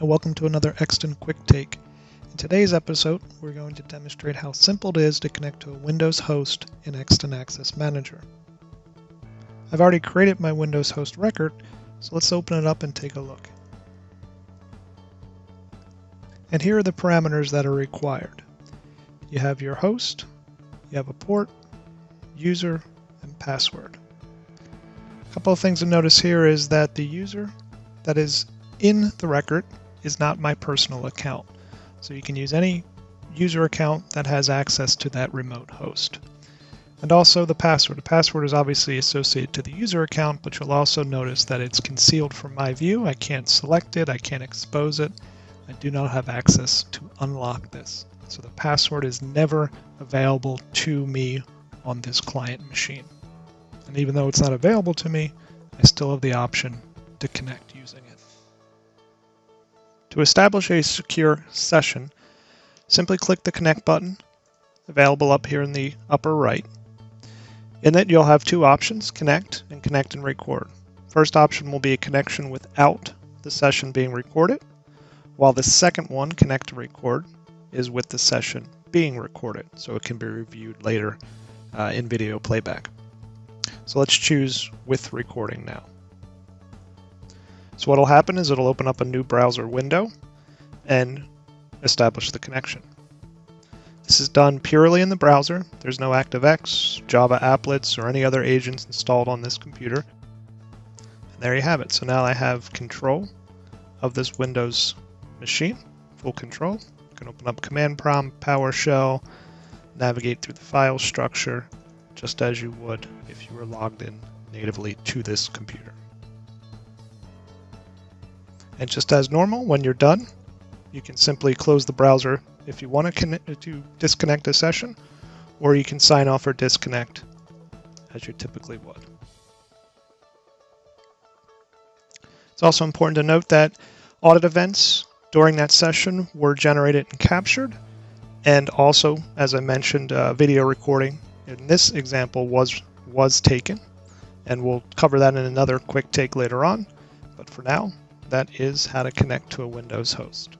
and welcome to another Xton Quick Take. In today's episode, we're going to demonstrate how simple it is to connect to a Windows host in Xton Access Manager. I've already created my Windows host record, so let's open it up and take a look. And here are the parameters that are required. You have your host, you have a port, user, and password. A couple of things to notice here is that the user that is in the record is not my personal account. So you can use any user account that has access to that remote host. And also the password. The password is obviously associated to the user account, but you'll also notice that it's concealed from my view. I can't select it, I can't expose it. I do not have access to unlock this. So the password is never available to me on this client machine. And even though it's not available to me, I still have the option to connect using it. To establish a secure session, simply click the Connect button, available up here in the upper right. In it, you'll have two options, Connect and Record. First option will be a connection without the session being recorded, while the second one, Connect to Record, is with the session being recorded, so it can be reviewed later in video playback. So let's choose with recording now. So what will happen is it'll open up a new browser window and establish the connection. This is done purely in the browser. There's no ActiveX, Java applets, or any other agents installed on this computer. And there you have it. So now I have control of this Windows machine, full control. You can open up Command Prompt, PowerShell, navigate through the file structure, just as you would if you were logged in natively to this computer. And just as normal, when you're done, you can simply close the browser if you want to disconnect a session, or you can sign off or disconnect as you typically would. It's also important to note that audit events during that session were generated and captured, and also, as I mentioned, video recording in this example was taken, and we'll cover that in another quick take later on. But for now, that is how to connect to a Windows host.